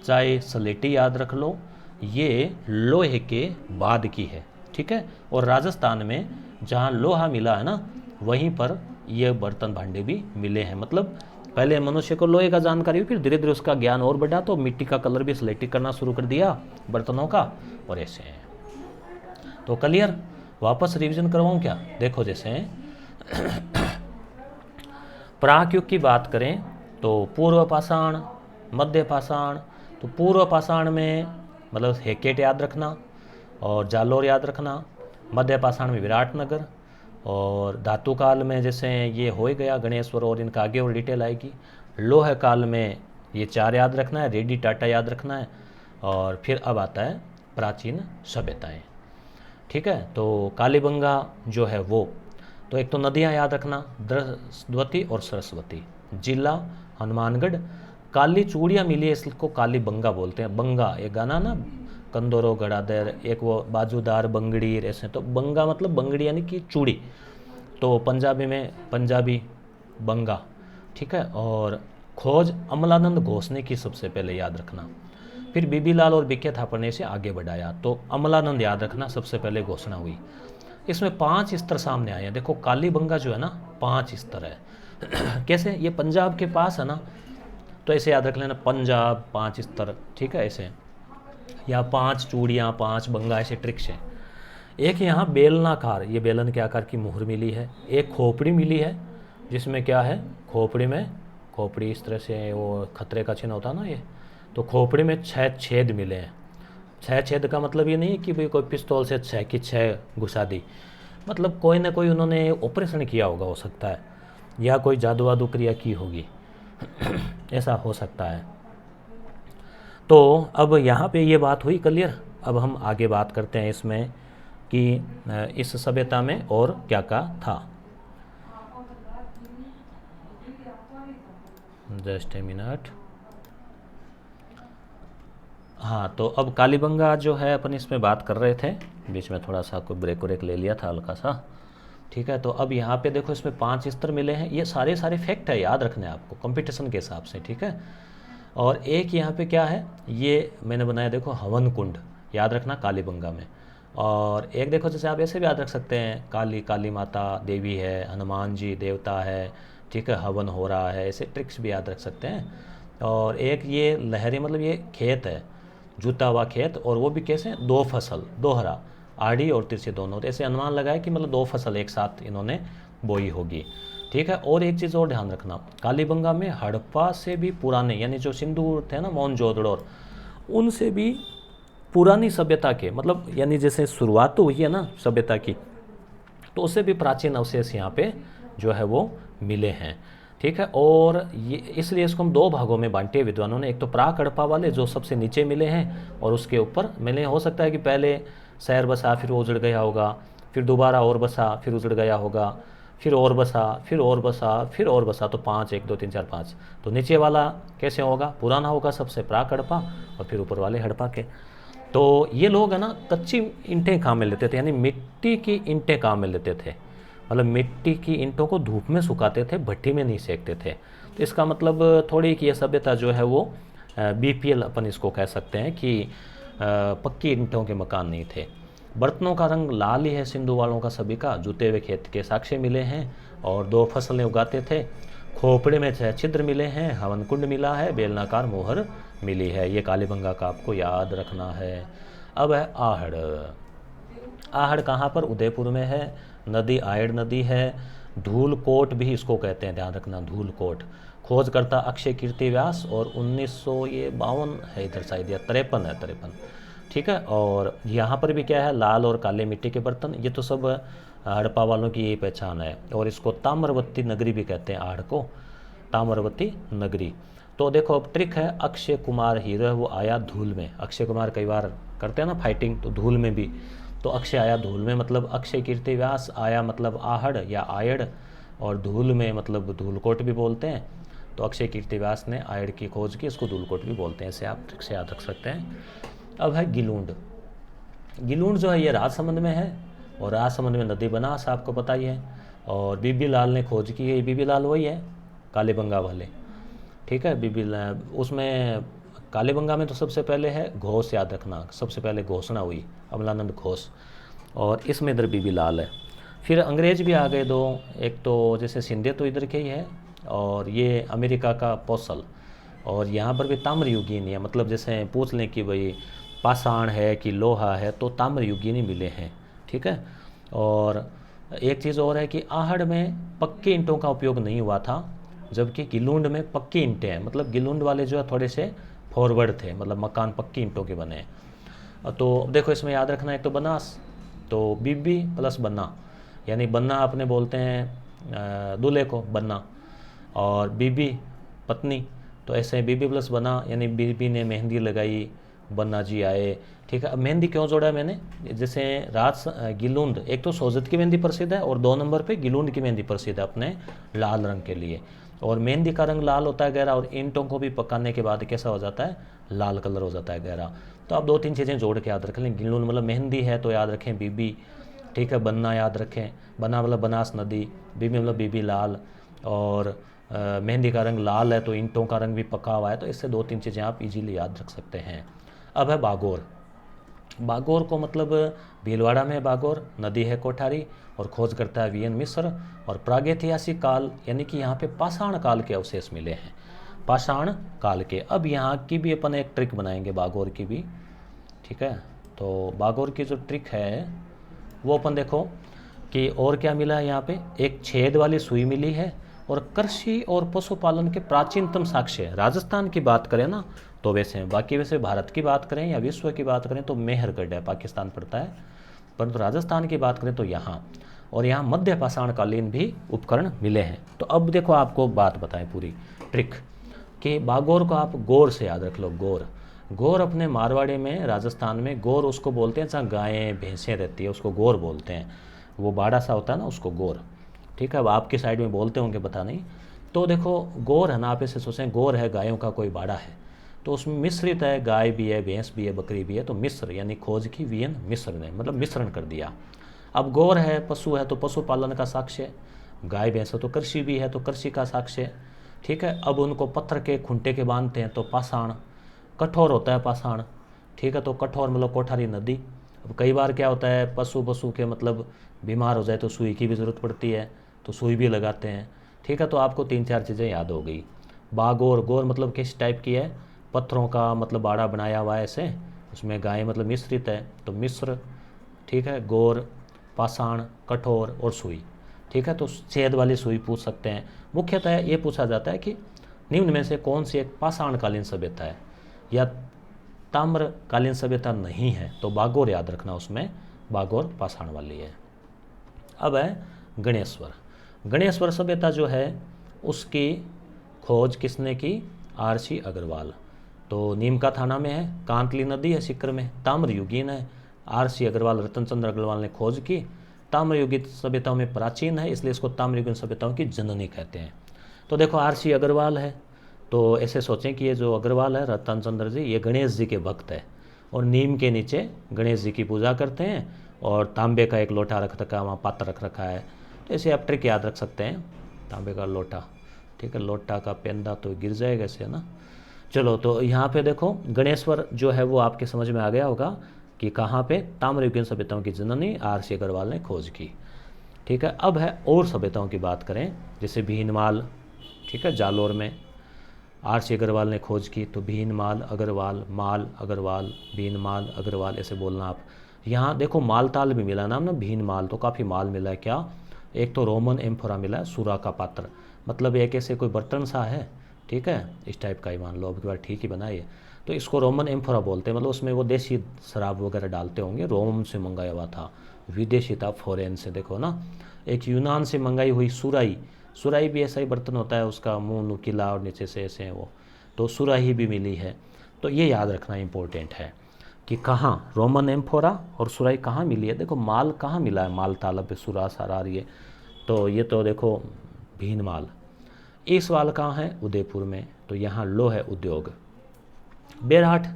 चाहे सलेटी याद रख लो, ये लोहे के बाद की है, ठीक है। और राजस्थान में जहाँ लोहा मिला है ना, वहीं पर ये बर्तन भांडे भी मिले हैं। मतलब पहले मनुष्य को लोहे का जानकारी हुई, फिर धीरे धीरे उसका ज्ञान और बढ़ा, तो मिट्टी का कलर भी स्लेटी करना शुरू कर दिया बर्तनों का, और ऐसे हैं। तो क्लियर, वापस रिवीजन करवाऊँ क्या, देखो जैसे प्राकयुग की बात करें तो पूर्व पाषाण, मध्य पाषाण। तो पूर्व पाषाण में मतलब हेकेट याद रखना और जालोर याद रखना, मध्य पाषाण में विराटनगर, और धातु काल में जैसे ये हो ही गया गणेश्वर, और इनका आगे और डिटेल आएगी। लोह काल में ये 4 याद रखना है, रेडी टाटा याद रखना है, और फिर अब आता है प्राचीन सभ्यताएं, ठीक है। तो कालीबंगा जो है वो, तो एक तो नदियाँ याद रखना, द्रवती और सरस्वती। जिला हनुमानगढ़। काली चूड़ियाँ मिली है, इसको कालीबंगा बोलते हैं। बंगा, एक गाना ना, कंदोरो गड़ादर, एक वो बाजूदार बंगड़ी, ऐसे। तो बंगा मतलब बंगड़ी यानी कि चूड़ी, तो पंजाबी में पंजाबी बंगा, ठीक है। और खोज अमलानंद घोष ने की सबसे पहले, याद रखना। फिर बीबी लाल और बीके थापर ने इसे आगे बढ़ाया। तो अमलानंद याद रखना सबसे पहले घोषणा हुई। इसमें 5 स्तर सामने आए हैं। देखो कालीबंगा जो है ना 5 स्तर है। कैसे, ये पंजाब के पास है ना, तो ऐसे याद रख लेना, पंजाब 5 स्तर, ठीक है ऐसे, या 5 चूड़ियाँ 5 बंगा, ऐसे ट्रिक्स हैं। एक यहाँ बेलनाकार, ये बेलन के आकार की मुहर मिली है। एक खोपड़ी मिली है जिसमें क्या है, खोपड़ी में, खोपड़ी इस तरह से वो खतरे का चिन्ह होता है ना ये, तो खोपड़ी में 6 छेद मिले हैं। 6 छेद का मतलब ये नहीं है कि भाई कोई पिस्तौल से 6 की 6 घुसा दी, मतलब कोई ना कोई उन्होंने ऑपरेशन किया होगा, हो सकता है, या कोई जादू वादू क्रिया की होगी। ऐसा हो सकता है। तो अब यहाँ पे ये बात हुई क्लियर। अब हम आगे बात करते हैं इसमें कि इस सभ्यता में और क्या क्या था। Just a minute. हाँ, तो अब कालीबंगा जो है अपन इसमें बात कर रहे थे, बीच में थोड़ा सा कोई ब्रेक व्रेक ले लिया था हल्का सा, ठीक है। तो अब यहाँ पे देखो इसमें 5 स्तर मिले हैं। ये सारे फैक्ट है, याद रखने आपको कंपटीशन के हिसाब से, ठीक है। और एक यहाँ पे क्या है, ये मैंने बनाया देखो हवन कुंड, याद रखना कालीबंगा में। और एक देखो जैसे आप ऐसे भी याद रख सकते हैं, काली माता देवी है, हनुमान जी देवता है, ठीक है, हवन हो रहा है, ऐसे ट्रिक्स भी याद रख सकते हैं। और एक ये लहरी, मतलब ये खेत है, जुता हुआ खेत, और वो भी कैसे, 2 फसल, दोहरा, आड़ी और तिरछी दोनों, तो ऐसे अनुमान लगाए कि मतलब 2 फसल एक साथ इन्होंने बोई होगी, ठीक है। और एक चीज़ और ध्यान रखना, कालीबंगा में हड़प्पा से भी पुराने, यानी जो सिंधु थे ना, मोहनजोदड़ो, उनसे भी पुरानी सभ्यता के, मतलब यानी जैसे शुरुआत तो हुई है ना सभ्यता की, तो उससे भी प्राचीन अवशेष यहाँ पे जो है वो मिले हैं, ठीक है। और ये इसलिए इसको हम 2 भागों में बांटे विद्वानों ने। एक तो प्राक हड़प्पा वाले जो सबसे नीचे मिले हैं, और उसके ऊपर मिले, हो सकता है कि पहले शहर बसा, फिर वो उजड़ गया होगा, फिर दोबारा और बसा, फिर उजड़ गया होगा, फिर और बसा, फिर और बसा, फिर और बसा, तो 5, 1 2 3 4 5। तो नीचे वाला कैसे होगा, पुराना होगा सबसे, प्राक हड़प्पा, और फिर ऊपर वाले हड़प्पा के। तो ये लोग है ना कच्ची ईंटें काम में लेते थे, यानी मिट्टी की ईंटें काम में लेते थे, मतलब मिट्टी की ईंटों को धूप में सुखाते थे, भट्टी में नहीं सेकते थे। तो इसका मतलब थोड़ी कि यह सभ्यता जो है वो बीपीएल अपन इसको कह सकते हैं कि पक्की ईंटों के मकान नहीं थे। बर्तनों का रंग लाल ही है सिंधु वालों का सभी का, जुते हुए खेत के साक्ष्य मिले हैं, और 2 फसलें उगाते थे। खोपड़े में 6 छिद्र मिले हैं, हवन कुंड मिला है, बेलनाकार मोहर मिली है। ये कालीबंगा का आपको याद रखना है। अब है आहड़। आहड़ कहाँ पर, उदयपुर में है। नदी आयड़ नदी है। धूलकोट भी इसको कहते हैं, ध्यान रखना, धूलकोट। खोजकर्ता अक्षय कीर्ति व्यास, और 1952 है इधर शायद, या 53 है, 53, ठीक है। और यहाँ पर भी क्या है, लाल और काले मिट्टी के बर्तन। ये तो सब हड़प्पा वालों की यही पहचान है। और इसको ताम्रवती नगरी भी कहते हैं, आहड़ को ताम्रवती नगरी। तो देखो अब ट्रिक है, अक्षय कुमार हीरो है, वो आया धूल में। अक्षय कुमार कई बार करते हैं ना फाइटिंग, तो धूल में भी, तो अक्षय आया धूल में, मतलब अक्षय कीर्ति व्यास आया मतलब आहड़ या आयड़, और धूल में मतलब धूलकोट भी बोलते हैं। तो अक्षय कीर्ति व्यास ने आयड़ की खोज की, इसको धूलकोट भी बोलते हैं, इसे आप ट्रिक से याद रख सकते हैं। अब है गिलूंड। गिलूंड जो है ये राजसमंद में है, और राजसमंद में नदी बनास आपको पता ही है, और बीबी लाल ने खोज की है। बीबी लाल वही है कालीबंगा वाले, ठीक है। बीबी लाल उसमें, कालीबंगा में तो सबसे पहले है घोष, याद रखना, सबसे पहले घोषणा हुई अमलानंद घोष, और इसमें इधर बीबी लाल है। फिर अंग्रेज भी आ गए 2, एक तो जैसे सिंधे तो इधर के ही है, और ये अमेरिका का पोसल, और यहाँ पर भी ताम्रयुगीन है, मतलब जैसे पूछ लें कि भाई पाषाण है कि लोहा है, तो ताम्रयुगीन मिले हैं, ठीक है। और एक चीज़ और है कि आहड़ में पक्की ईंटों का उपयोग नहीं हुआ था, जबकि गिलूंड में पक्की ईंटें हैं, मतलब गिलूंड वाले जो है थोड़े से फॉरवर्ड थे, मतलब मकान पक्की ईंटों के बने हैं। तो देखो इसमें याद रखना, एक तो बनास, तो बीबी प्लस बन्ना, यानी बन्ना अपने बोलते हैं दूल्हे को बन्ना, और बीबी पत्नी, तो ऐसे बीबी प्लस बन्ना, यानी बीबी ने मेहंदी लगाई, बन्ना जी आए, ठीक है। अब मेहंदी क्यों जोड़ा है मैंने, जैसे गिलूंड, एक तो सोजत की मेहंदी प्रसिद्ध है, और 2 नंबर पे गिलूंड की मेहंदी प्रसिद्ध है अपने लाल रंग के लिए। और मेहंदी का रंग लाल होता है गहरा, और ईंटों को भी पकाने के बाद कैसा हो जाता है, लाल कलर हो जाता है गहरा। तो आप 2-3 चीज़ें जोड़ के याद रख लें। गिलूंड मतलब मेहंदी है तो याद रखें बीबी, ठीक है। बन्ना याद रखें, बन्ना मतलब बनास नदी, बीबी मतलब बीबी लाल, और मेहंदी का रंग लाल है तो ईंटों का रंग भी पका हुआ है, तो इससे 2-3 चीज़ें आप इजीली याद रख सकते हैं। अब है बागोर। बागोर को मतलब भीलवाड़ा में बागोर, नदी है कोठारी, और खोज करता है वीएन मिश्र। और प्रागैतिहासिक काल यानी कि यहाँ पे पाषाण काल के अवशेष मिले हैं, पाषाण काल के। अब यहाँ की भी अपन एक ट्रिक बनाएंगे बागोर की भी, ठीक है। तो बागोर की जो ट्रिक है वो अपन देखो कि और क्या मिला है यहाँ पे, एक छेद वाली सुई मिली है, और कृषि और पशुपालन के प्राचीनतम साक्ष्य। राजस्थान की बात करें ना तो वैसे बाकी वैसे भारत की बात करें या विश्व की बात करें तो मेहरगढ़ है, पाकिस्तान पड़ता है, परंतु राजस्थान की बात करें तो यहाँ, और यहाँ मध्य पाषाणकालीन भी उपकरण मिले हैं। तो अब देखो आपको बात बताएं पूरी ट्रिक कि बागोर को आप गौर से याद रख लो। गौर, गौर अपने मारवाड़ी में, राजस्थान में गौर उसको बोलते हैं जहाँ गायें भैंसें रहती है, उसको गौर बोलते हैं। वो बाड़ा सा होता है ना, उसको गौर, ठीक है। अब आपकी साइड में बोलते होंगे, पता नहीं। तो देखो गौर है ना, आप ऐसे सोचें गौर है गायों का कोई बाड़ा है, तो उसमें मिश्रित है, गाय भी है, भैंस भी है, बकरी भी है। तो मिश्र यानी खोज की वीएन मिश्र ने, मतलब मिश्रण कर दिया। अब गौर है, पशु है, तो पशुपालन का साक्ष्य, गाय भैंस है तो कृषि भी है, तो कृषि का साक्ष्य, ठीक है। अब उनको पत्थर के खुंटे के बांधते हैं तो पाषाण, कठोर होता है पाषाण, ठीक है। तो कठोर मतलब कोठारी नदी। अब कई बार क्या होता है, पशु के मतलब बीमार हो जाए तो सुई की भी ज़रूरत पड़ती है, तो सुई भी लगाते हैं, ठीक है। तो आपको 3-4 चीज़ें याद हो गई। बागोर, गौर मतलब किस टाइप की है, पत्थरों का मतलब बाड़ा बनाया हुआ है ऐसे, उसमें गाय मतलब मिश्रित है तो मिश्र, ठीक है। गौर, पाषाण, कठोर और सुई, ठीक है। तो छेद वाली सुई पूछ सकते हैं। मुख्यतः ये पूछा जाता है कि निम्न में से कौन सी एक पाषाणकालीन सभ्यता है या ताम्रकालीन सभ्यता नहीं है, तो बागोर याद रखना, उसमें बागोर पाषाण वाली है। अब है गणेश्वर। गणेश्वर सभ्यता जो है उसकी खोज किसने की, आरसी अग्रवाल। तो नीम का थाना में है, कांतली नदी है सिक्र में, ताम्रयुगीन है। आरसी अग्रवाल, रतनचंद्र अग्रवाल ने खोज की। ताम्रयुगीन सभ्यताओं में प्राचीन है, इसलिए इसको ताम्रयुगीन सभ्यताओं की जननी कहते हैं। तो देखो आरसी अग्रवाल है, तो ऐसे सोचें कि ये जो अग्रवाल है रतनचंद्र जी, ये गणेश जी के भक्त है, और नीम के नीचे गणेश जी की पूजा करते हैं, और तांबे का एक लोटा रख रखा है, वहाँ पात्र रख रखा है। तो ऐसे आप ट्रिक याद रख सकते हैं, तांबे का लोटा, ठीक है। लोटा का पेंदा तो गिर जाएगा ऐसे, है ना। चलो, तो यहाँ पे देखो गणेश्वर जो है वो आपके समझ में आ गया होगा कि कहाँ पे, ताम्रयुगीन सभ्यताओं की जननी आरसी अग्रवाल ने खोज की, ठीक है। अब है और सभ्यताओं की बात करें, जैसे भीनमाल, ठीक है, जालोर में आरसी अग्रवाल ने खोज की। तो भीनमाल अग्रवाल, माल अग्रवाल, भीनमाल अग्रवाल ऐसे बोलना आप। यहाँ देखो मालताल भी मिला नाम ना, भीनमाल, तो काफ़ी माल मिला है। क्या, एक तो रोमन एम्फोरा मिला है, सूरा का पात्र, मतलब एक ऐसे कोई बर्तन सा है, ठीक है, इस टाइप का ही मान लो, अब की बार ठीक ही बनाइए। तो इसको रोमन एम्फोरा बोलते हैं, मतलब उसमें वो देसी शराब वगैरह डालते होंगे, रोम से मंगाया हुआ था, विदेशी था, फॉरेन से। देखो ना, एक यूनान से मंगाई हुई सुराही, सुराही भी ऐसा ही बर्तन होता है, उसका मुंह नुकीला और नीचे से ऐसे है वो, तो सुराही भी मिली है। तो ये याद रखना इंपॉर्टेंट है कि कहाँ रोमन एम्फोरा और सुराही कहाँ मिली है। देखो माल कहाँ मिला है, माल तालब पे सुरा सारा आ रही है, तो ये तो देखो भीनमाल। इस वाल कहाँ है, उदयपुर में, तो यहाँ लो है उद्योग। बेरहाट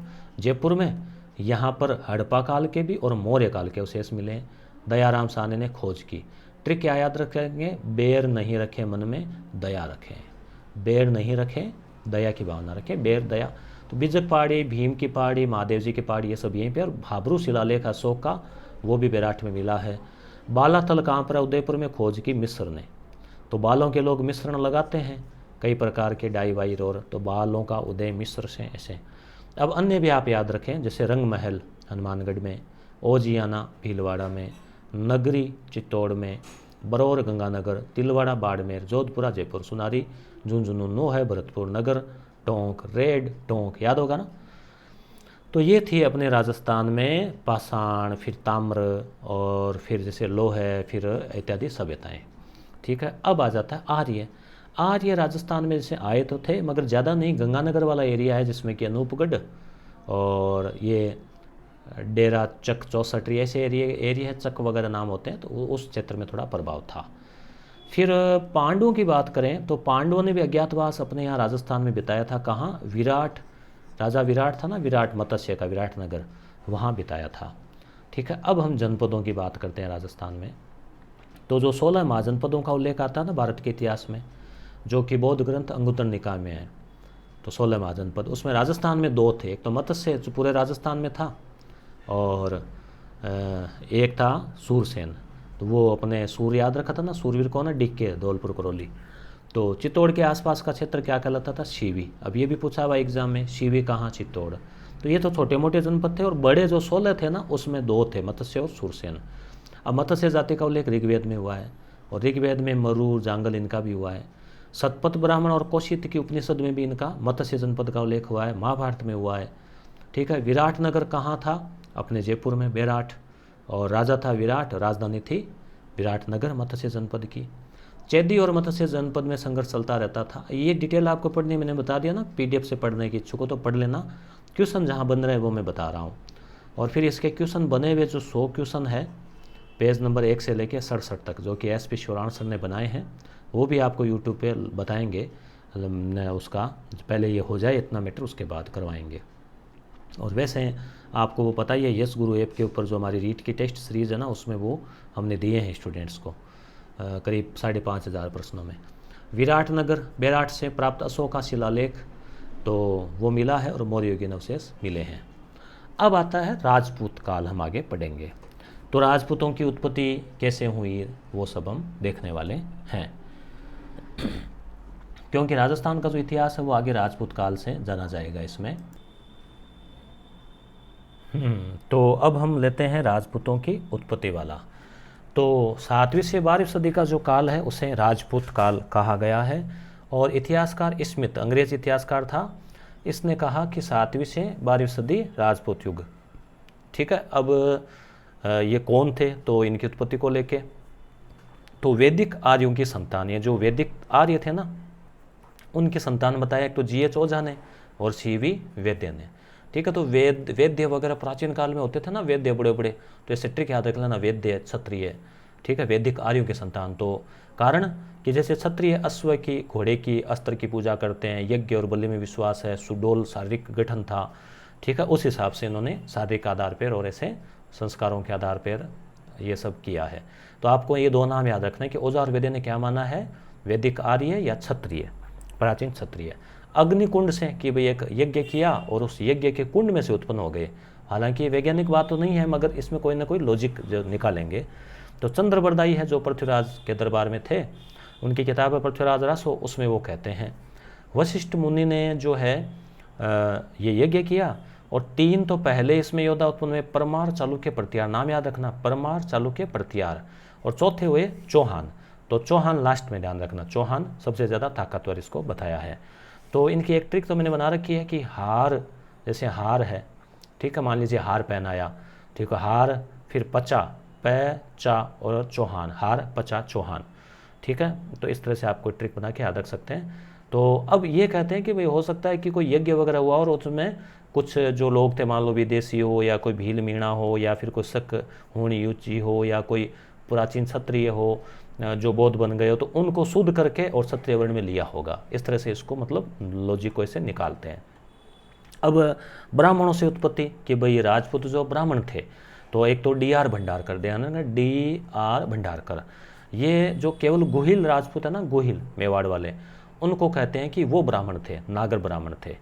जयपुर में, यहाँ पर हड़प्पा काल के भी और मौर्य काल के अवशेष मिले हैं। दयाराम साहनी ने खोज की। ट्रिक क्या याद रखेंगे, बेर नहीं रखें मन में, दया रखें। बेर नहीं रखें, दया की भावना रखें, बेर दया। तो बिजक पहाड़ी, भीम की पहाड़ी, महादेव जी की पहाड़ी, ये सब यहीं पे। और भाबरू शिलालेख अशोक का, वो भी बेराट में मिला है। बालाथल कहाँ पर है, उदयपुर में, खोज की मिस्र ने। तो बालों के लोग मिश्रण लगाते हैं, कई प्रकार के डाई वाई रोर, तो बालों का उदय मिस्र से ऐसे। अब अन्य भी आप याद रखें, जैसे रंग महल हनुमानगढ़ में, ओजियाना भीलवाड़ा में, नगरी चित्तौड़ में, बरौर गंगानगर, तिलवाड़ा बाड़मेर, जोधपुरा जयपुर, सुनारी झुंझुनू नो है, भरतपुर नगर, टोंक रेड टोंक, याद होगा ना। तो ये थी अपने राजस्थान में पाषाण, फिर ताम्र, और फिर जैसे लोह है, फिर इत्यादि सभ्यताएँ, ठीक है। अब आ जाता है आर्य। आर्य राजस्थान में जैसे आए तो थे, मगर ज़्यादा नहीं, गंगानगर वाला एरिया है जिसमें कि अनूपगढ़ और ये डेरा चक चौसठरी ऐसे एरिया है, चक वगैरह नाम होते हैं, तो उस क्षेत्र में थोड़ा प्रभाव था। फिर पांडवों की बात करें तो पांडवों ने भी अज्ञातवास अपने यहाँ राजस्थान में बिताया था। कहाँ, विराट, राजा विराट था ना, विराट मत्स्य का विराट नगर, वहाँ बिताया था, ठीक है। अब हम जनपदों की बात करते हैं राजस्थान में। तो जो 16 महाजनपदों का उल्लेख आता है ना भारत के इतिहास में, जो कि बौद्ध ग्रंथ अंगुत्तर निकाय में है, तो 16 महाजनपद, उसमें राजस्थान में 2 थे, एक तो मत्स्य जो पूरे राजस्थान में था, और एक था सूरसेन। तो वो अपने सूर याद रखा था ना, सूरवीर को ना, डिक्के धौलपुर करौली। तो चित्तौड़ के आसपास का क्षेत्र क्या कहलाता था? शिवी। अब ये भी पूछा हुआ एग्जाम में, शिवी कहाँ? चित्तौड़। तो ये तो छोटे मोटे जनपद थे, और बड़े जो 16 थे ना, उसमें 2 थे, मत्स्य और सूरसेन। अब मत्स्य जाति का उल्लेख ऋग्वेद में हुआ है, और ऋग्वेद में मरूर, जांगल इनका भी हुआ है। सतपथ ब्राह्मण और कौशिक की उपनिषद में भी इनका मत्स्य जनपद का उल्लेख हुआ है, महाभारत में हुआ है। ठीक है। विराटनगर कहाँ था? अपने जयपुर में, बेराट, और राजा था विराट, राजधानी थी विराटनगर मत्स्य जनपद की। चैदी और मत्स्य जनपद में संघर्ष चलता रहता था। ये डिटेल आपको पढ़नी मैंने बता दिया ना, पीडीएफ से पढ़ने की इच्छुक हो तो पढ़ लेना। क्वेश्चन जहाँ बन रहे हैं वो मैं बता रहा हूँ, और फिर इसके क्वेश्चन बने हुए जो 100 क्वेश्चन है पेज नंबर 1 से लेकर 67 तक, जो कि एसपी शिवराण सर ने बनाए हैं, वो भी आपको यूट्यूब पे बताएंगे। उसका पहले ये हो जाए इतना मैटर, उसके बाद करवाएंगे। और वैसे आपको वो पता ही है, यस गुरु ऐप के ऊपर जो हमारी रीट की टेस्ट सीरीज़ है ना, उसमें वो हमने दिए हैं स्टूडेंट्स को करीब 5,500 प्रश्नों में। विराटनगर, बेराट से प्राप्त अशोक का शिलालेख, तो वो मिला है, और मौर्य के अवशेष मिले हैं। अब आता है राजपूत काल, हम आगे पढ़ेंगे। तो राजपूतों की उत्पत्ति कैसे हुई वो सब हम देखने वाले हैं, क्योंकि राजस्थान का जो इतिहास है वो आगे राजपूत काल से जाना जाएगा इसमें। तो अब हम लेते हैं राजपूतों की उत्पत्ति वाला। तो 7वीं से 12वीं सदी का जो काल है उसे राजपूत काल कहा गया है। और इतिहासकार स्मिथ, अंग्रेज इतिहासकार था, इसने कहा कि 7वीं से 12वीं सदी राजपूत युग। ठीक है। अब ये कौन थे? तो इनकी उत्पत्ति को लेके, तो वैदिक आर्यों की संतान, ये जो वैदिक आर्य थे ना, उनकी संतान बताया, एक तो GH ओझा ने और CV वैद्य ने। ठीक है। तो वैद्य वगैरह प्राचीन काल में होते थे ना, वैद्य बड़े बड़े, तो ऐसे ट्रिक याद रख लेना, वैद्य क्षत्रिय। ठीक है। वैदिक आर्यों की संतान, तो कारण कि जैसे क्षत्रिय अश्व की, घोड़े की, अस्त्र की पूजा करते हैं, यज्ञ और बलि में विश्वास है, सुडोल शारीरिक गठन था। ठीक है। उस हिसाब से इन्होंने शारीरिक आधार पर और ऐसे संस्कारों के आधार पर ये सब किया है। तो आपको ये 2 नाम याद रखना है कि ओझा और वैद्य ने क्या माना है, वैदिक आर्य या क्षत्रिय, प्राचीन क्षत्रिय। अग्निकुंड से कि भाई एक यज्ञ किया और उस यज्ञ के कुंड में से उत्पन्न हो गए। हालांकि वैज्ञानिक बात तो नहीं है, मगर इसमें कोई ना कोई लॉजिक जो निकालेंगे। तो चंद्रबरदाई है जो पृथ्वीराज के दरबार में थे, उनकी किताब है पृथ्वीराज रसो, उसमें वो कहते हैं वशिष्ठ मुनि ने जो है ये यज्ञ किया, और 3 तो पहले इसमें योद्धा उत्पन्न हुए, परमार, चालुक्य, प्रत्यार। नाम याद रखना, परमार, चालुक्य, प्रत्यार। और चौथे हुए चौहान। तो चौहान लास्ट में ध्यान रखना, चौहान सबसे ज़्यादा ताकतवर इसको बताया है। तो इनकी एक ट्रिक तो मैंने बना रखी है कि हार, जैसे हार है, ठीक है, मान लीजिए हार पहनाया, ठीक है, हार, फिर पचा, चा और चौहान, हार, पचा, चौहान। ठीक है। तो इस तरह से आप कोई ट्रिक बना के याद रख सकते हैं। तो अब ये कहते हैं कि भाई हो सकता है कि कोई यज्ञ वगैरह हुआ और उसमें कुछ जो लोग थे, मान लो विदेशी हो, या कोई भील मीणा हो, या फिर कोई शक होनी युची हो, या कोई प्राचीन क्षत्रिय हो जो बौद्ध बन गए हो, तो उनको शुद्ध करके और क्षत्रिय वर्ण में लिया होगा। इस तरह से इसको मतलब लॉजिक को ऐसे निकालते हैं। अब ब्राह्मणों से उत्पत्ति कि भाई राजपूत जो ब्राह्मण थे, तो एक तो DR भंडारकर, ध्यान ना, DR भंडारकर, ये जो केवल गुहिल राजपूत है ना, गुहिल मेवाड़ वाले, उनको कहते हैं कि वो ब्राह्मण थे, नागर ब्राह्मण थे।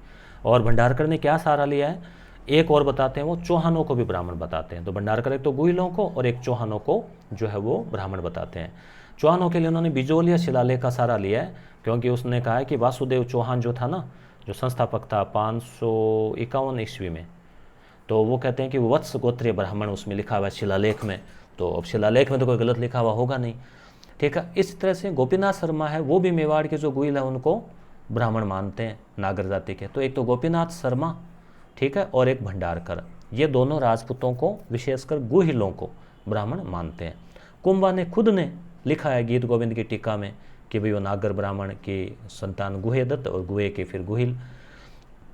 और भंडारकर ने क्या सहारा लिया है, एक और बताते हैं, वो चौहानों को भी ब्राह्मण बताते हैं। तो भंडारकर एक तो गुहिलों को और एक चौहानों को जो है वो ब्राह्मण बताते हैं। चौहानों के लिए उन्होंने बिजोलिया शिलालेख का सहारा लिया है, क्योंकि उसने कहा है कि वासुदेव चौहान जो था ना, जो संस्थापक था 551 ईस्वी में, तो वो कहते हैं कि वत्स गोत्रीय ब्राह्मण उसमें लिखा हुआ है शिलालेख में। तो अब शिलालेख में तो कोई गलत लिखा हुआ होगा नहीं। ठीक है। इस तरह से गोपीनाथ शर्मा है, वो भी मेवाड़ के जो गुहिल है उनको ब्राह्मण मानते हैं, नागर जाति के। तो एक तो गोपीनाथ शर्मा, ठीक है, और एक भंडारकर, ये दोनों राजपूतों को, विशेषकर गुहिलों को ब्राह्मण मानते हैं। कुंभा ने खुद ने लिखा है गीत गोविंद की टीका में कि भाई वो नागर ब्राह्मण की संतान गुहे दत्त और गुहे के फिर गुहिल।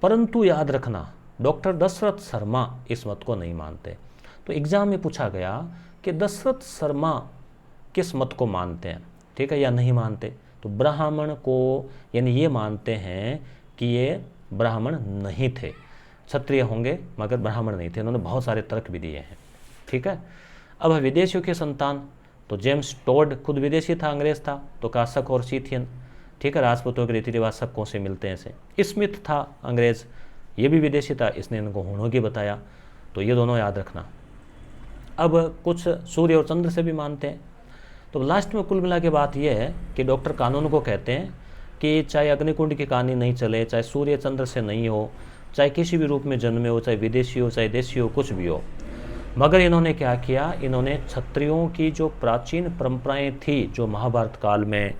परंतु याद रखना, डॉक्टर दशरथ शर्मा इस मत को नहीं मानते। तो एग्जाम में पूछा गया कि दशरथ शर्मा किस मत को मानते हैं, ठीक है, या नहीं मानते। तो ब्राह्मण को, यानी ये मानते हैं कि ये ब्राह्मण नहीं थे, क्षत्रिय होंगे मगर ब्राह्मण नहीं थे। इन्होंने बहुत सारे तर्क भी दिए हैं। ठीक है। अब विदेशियों के संतान, तो जेम्स टोड खुद विदेशी था, अंग्रेज था, तो कासक और सीथियन। ठीक है, राजपूतों के रीति रिवाज सबको से मिलते हैं ऐसे। स्मिथ था अंग्रेज़, ये भी विदेशी था, इसने इनको हुणोगी बताया। तो ये दोनों याद रखना। अब कुछ सूर्य और चंद्र से भी मानते हैं। तो लास्ट में कुल मिला के बात यह है कि डॉक्टर कानून को कहते हैं कि चाहे अग्निकुंड की कहानी नहीं चले, चाहे सूर्य चंद्र से नहीं हो, चाहे किसी भी रूप में जन्मे हो, चाहे विदेशी हो चाहे देशी हो, कुछ भी हो, मगर इन्होंने क्या किया, इन्होंने क्षत्रियों की जो प्राचीन परंपराएं थी जो महाभारत काल में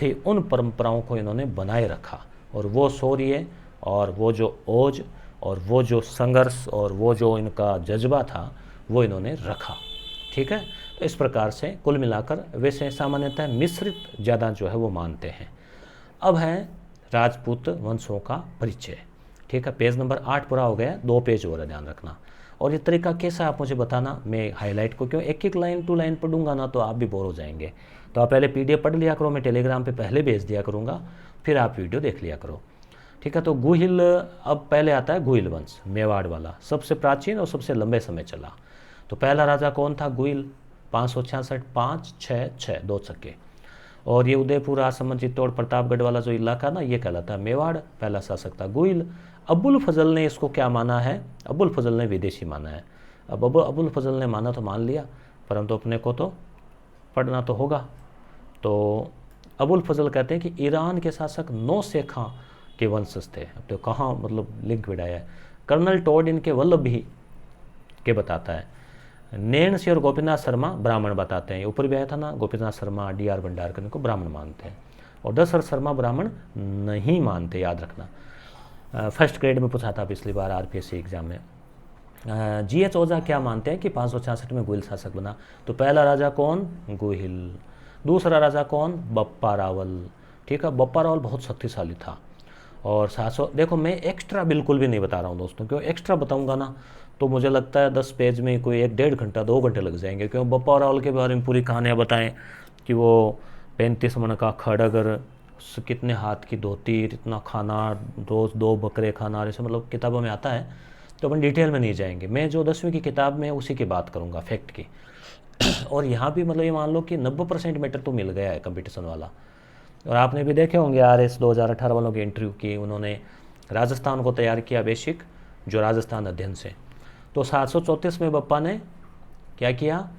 थी, उन परंपराओं को इन्होंने बनाए रखा। और वो शौर्य और वो जो ओज और वो जो संघर्ष और वो जो इनका जज्बा था वो इन्होंने रखा। ठीक है, तो इस प्रकार से कुल मिलाकर वैसे सामान्यतः मिश्रित ज़्यादा जो है वो मानते हैं। अब है राजपूत वंशों का परिचय। ठीक है, पेज नंबर 8 पूरा हो गया, 2 पेज और है, ध्यान रखना। और ये तरीका कैसा आप मुझे बताना, मैं हाईलाइट को क्यों एक एक लाइन टू लाइन पढ़ूंगा ना तो आप भी बोर हो जाएंगे। तो आप पहले PDF पढ़ लिया करो, मैं टेलीग्राम पे पहले भेज दिया करूँगा, फिर आप वीडियो देख लिया करो। ठीक है, तो गुहिल, अब पहले आता है गुहिल वंश, मेवाड़ वाला, सबसे प्राचीन और सबसे लंबे समय चला। तो पहला राजा कौन था? गुहिल, 566, 5, 6, 6, 2 छक्के। और ये उदयपुर, आसमन, चित्तौड़, प्रतापगढ़ वाला जो इलाका ना, ये कहलाता है मेवाड़। पहला शासक था गुहिल। अबुल फजल ने इसको क्या माना है? अबुल फजल ने विदेशी माना है। अब अबुल फजल ने माना तो मान लिया, परंतु अपने को तो पढ़ना तो होगा। तो अबुल फजल कहते हैं कि ईरान के शासक नौशेखां के वंशज थे। अब तो कहाँ मतलब लिंक बिठाया है। कर्नल टॉड इनके वल्लभ भी के बताता है। नैन सिंह और गोपीनाथ शर्मा ब्राह्मण बताते हैं। ऊपर भी आया था ना, गोपीनाथ शर्मा, DR भंडारकर इनको ब्राह्मण मानते हैं। और दशरथ शर्मा ब्राह्मण नहीं मानते, याद रखना। फर्स्ट ग्रेड में पूछा था पिछली बार RPSC एग्जाम में। GH ओझा क्या मानते हैं कि 566 में गुहिल शासक बना। तो पहला राजा कौन? गुहिल। दूसरा राजा कौन? बप्पा रावल। ठीक है, बप्पा रावल बहुत शक्तिशाली था। और 700, देखो मैं एक्स्ट्रा बिल्कुल भी नहीं बता रहा हूँ दोस्तों, क्यों एक्स्ट्रा बताऊंगा ना तो मुझे लगता है 10 पेज में कोई 1-1.5 घंटा 2 घंटे लग जाएंगे। क्यों बप्पा रावल के बारे में पूरी कहानियाँ बताएं कि वो 35 मन का खड़ग, कितने हाथ की धोती, इतना खाना, रोज़ 2 बकरे खाना, ऐसे मतलब किताबों में आता है। तो अपन डिटेल में नहीं जाएंगे, मैं जो 10वीं की किताब में उसी की बात करूँगा, फैक्ट की। और यहाँ भी मतलब ये मान लो कि 90% मैटर तो मिल गया है कंपटीशन वाला। और आपने भी देखे होंगे RS 2018 वालों की इंटरव्यू की, उन्होंने राजस्थान को तैयार किया बेसिक, जो राजस्थान अध्ययन से। तो 734 में बप्पा ने क्या किया,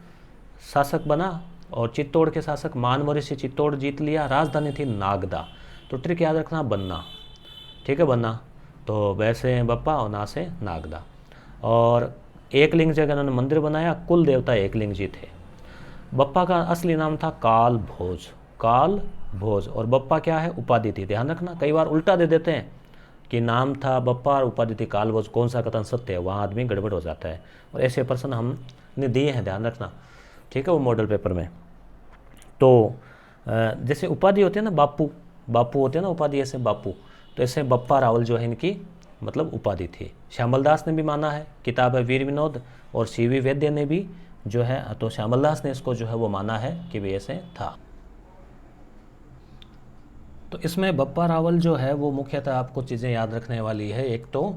शासक बना। और चित्तौड़ के शासक मानवरी से चित्तौड़ जीत लिया। राजधानी थी नागदा। तो ट्रिक याद रखना, बन्ना। ठीक है, बन्ना। तो वैसे बप्पा और ना से नागदा। और एकलिंग जगह उन्होंने मंदिर बनाया। कुल देवता एकलिंग जी थे। बप्पा का असली नाम था काल भोज, काल भोज। और बप्पा क्या है? उपाधि थी। ध्यान रखना, कई बार उल्टा दे देते हैं कि नाम था बप्पा और उपाधि थी काल भोज। कौन सा कथन सत्य है, वहाँ आदमी गड़बड़ हो जाता है। और ऐसे प्रश्न हमने दिए हैं, ध्यान रखना। ठीक है, वो मॉडल पेपर में। तो जैसे उपाधि होती है ना, बापू, बापू होते हैं ना उपाधि, ऐसे बापू। तो ऐसे बप्पा रावल जो है इनकी मतलब उपाधि थी। श्यामल दास ने भी माना है, किताब है वीर विनोद। और CV वैद्य ने भी जो है, तो श्यामल दास ने इसको जो है वो माना है कि वे ऐसे था। तो इसमें बप्पा रावल जो है वो मुख्यतः आपको चीज़ें याद रखने वाली है। एक तो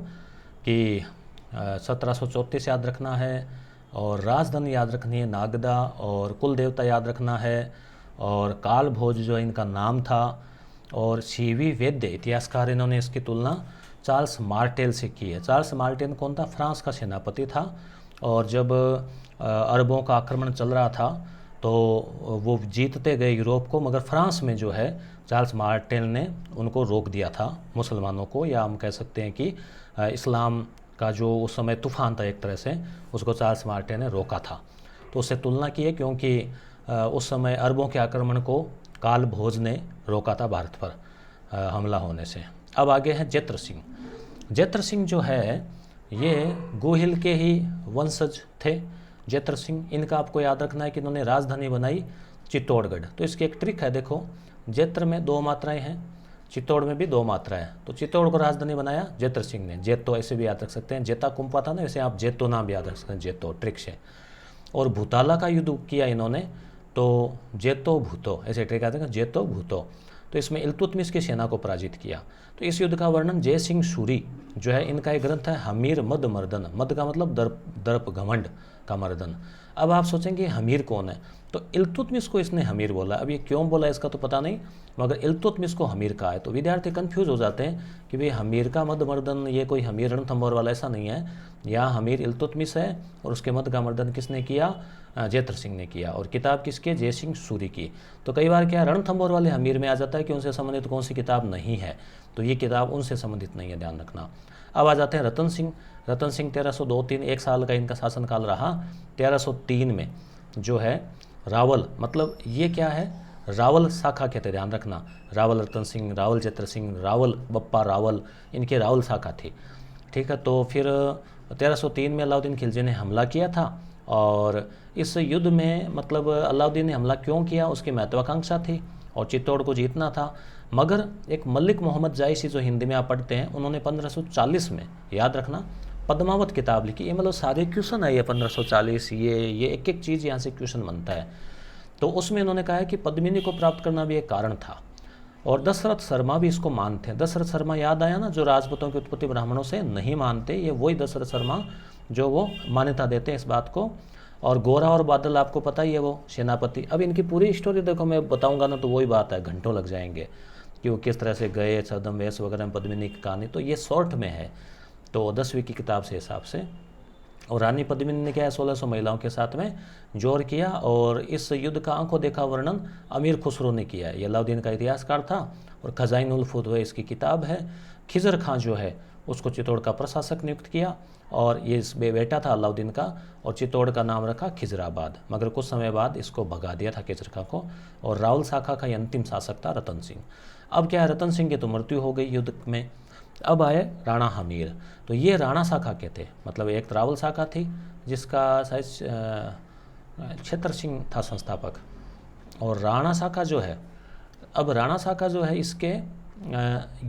कि 1734 याद रखना है, और राजधानी याद रखनी है नागदा, और कुल देवता याद रखना है, और काल भोज जो इनका नाम था। और CV वैद्य इतिहासकार, इन्होंने इसकी तुलना चार्ल्स मार्टेल से की है। चार्ल्स मार्टेल कौन था? फ्रांस का सेनापति था। और जब अरबों का आक्रमण चल रहा था तो वो जीतते गए यूरोप को, मगर फ्रांस में जो है चार्ल्स मार्टेल ने उनको रोक दिया था, मुसलमानों को, या हम कह सकते हैं कि इस्लाम का जो उस समय तूफान था एक तरह से, उसको चार्ल्स मार्टेल ने रोका था। तो उससे तुलना की है, क्योंकि उस समय अरबों के आक्रमण को काल भोज ने रोका था भारत पर हमला होने से। अब आगे है जैत्र सिंह। जैत्र सिंह जो है ये गुहिल के ही वंशज थे। जैत्र सिंह, इनका आपको याद रखना है कि इन्होंने राजधानी बनाई चित्तौड़गढ़। तो इसकी एक ट्रिक है, देखो जैत्र में 2 मात्राएं हैं, चित्तौड़ में भी 2 मात्राएं। तो चित्तौड़ को राजधानी बनाया जैत्र सिंह ने। जेतो ऐसे भी याद रख सकते हैं, जेता कुंपा था ना, वैसे आप जेतो नाम याद रख सकते हैं, जेतो ट्रिक से। और भूताला का युद्ध किया इन्होंने, तो जेतो भूतो ऐसे ट्रिक आते हैं, जेतो भूतो। तो इसमें इल्तुतमिश की सेना को पराजित किया। तो इस युद्ध का वर्णन जय सिंह सूरी जो है, इनका एक ग्रंथ है हमीर मद मर्दन। मद का मतलब दर्प, घमंड का मर्दन। अब आप सोचेंगे हमीर कौन है, तो इल्तुतमिश को इसने हमीर बोला। अब ये क्यों बोला इसका तो पता नहीं, मगर इल्तुतमिश को हमीर कहा है। तो विद्यार्थी कन्फ्यूज़ हो जाते हैं कि भाई हमीर का मद मर्दन ये कोई हमीर रणथंभौर वाला, ऐसा नहीं है। यहाँ हमीर इल्तुतमिश है और उसके मद का मर्दन किसने किया, जयद्रथ सिंह ने किया। और किताब किसके, जय सिंह सूरी की। तो कई बार क्या रणथंभौर वाले हमीर में आ जाता है कि उनसे संबंधित कौन सी किताब नहीं है, तो ये किताब उनसे संबंधित नहीं है, ध्यान रखना। अब आ जाते हैं रतन सिंह। रतन सिंह 1302-13, 1 साल का इनका शासनकाल रहा। 1303 में जो है रावल, मतलब ये क्या है, रावल शाखा के थे, ध्यान रखना। रावल रतन सिंह, रावल जयद्रथ सिंह, रावल बप्पा रावल, इनके रावल शाखा थी, ठीक है। तो फिर 1303 में अलाउद्दीन खिलजी ने हमला किया था, और इस युद्ध में मतलब अलाउद्दीन ने हमला क्यों किया, उसकी महत्वाकांक्षा थी और चित्तौड़ को जीतना था। मगर एक मलिक मोहम्मद जायसी, जो हिंदी में आप पढ़ते हैं, उन्होंने 1540 में, याद रखना, पद्मावत किताब लिखी। ये मतलब सारे क्वेश्चन है ये 1540, ये एक एक चीज़ यहाँ से क्वेश्चन बनता है। तो उसमें इन्होंने कहा है कि पद्मिनी को प्राप्त करना भी एक कारण था, और दशरथ शर्मा भी इसको मानते हैं। दशरथ शर्मा याद आया ना, जो राजपूतों की उत्पत्ति ब्राह्मणों से नहीं मानते, ये वही दशरथ शर्मा जो वो मान्यता देते हैं इस बात को। और गोरा और बादल आपको पता ही है, वो सेनापति। अब इनकी पूरी स्टोरी देखो, मैं बताऊंगा ना तो वही बात है, घंटों लग जाएंगे कि वो किस तरह से गए छद्म वेश वगैरह में, पद्मिनी की कहानी। तो ये शॉर्ट में है, तो 10वीं की किताब से हिसाब से। और रानी पद्मिनी ने क्या है, 1600 महिलाओं के साथ में जोर किया, और इस युद्ध का आंखों देखा वर्णन अमीर खुसरो ने किया है। ये अलाउद्दीन का इतिहासकार था, और खजाइनुल फुतवा इसकी किताब है। खिजर खां जो है उसको चित्तौड़ का प्रशासक नियुक्त किया, और ये इस बेटा था अलाउद्दीन का, और चित्तौड़ का नाम रखा खिजराबाद। मगर कुछ समय बाद इसको भगा दिया था खिजर खां को, और रावल शाखा का अंतिम शासक था रतन सिंह। अब क्या है, रतन सिंह की तो मृत्यु हो गई युद्ध में। अब आए राणा हमीर। तो ये राणा शाखा के थे, मतलब एक रावल शाखा थी जिसका शायद क्षेत्र सिंह था संस्थापक, और राणा शाखा जो है, अब राणा शाखा जो है इसके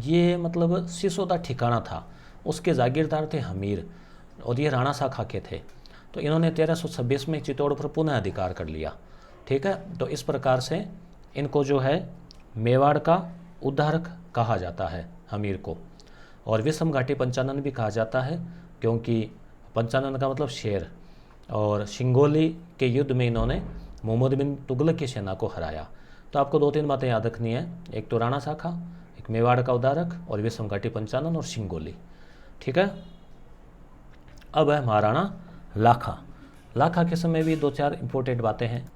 ये मतलब सिसोदा ठिकाना था, उसके जागीरदार थे हमीर, और ये राणा शाखा के थे। तो इन्होंने 1326 में चित्तौड़ पर पुनः अधिकार कर लिया, ठीक है। तो इस प्रकार से इनको जो है मेवाड़ का उद्धारक कहा जाता है हमीर को, और विषम घाटी पंचानन भी कहा जाता है, क्योंकि पंचानन का मतलब शेर। और सिंगोली के युद्ध में इन्होंने मोहम्मद बिन तुगलक की सेना को हराया। तो आपको 2-3 बातें याद रखनी है, एक तो राणा शाखा, एक मेवाड़ का उद्धारक, और विषम घाटी पंचानन और सिंगोली, ठीक है। अब है महाराणा लाखा। लाखा के समय भी 2-4 इंपॉर्टेंट बातें हैं।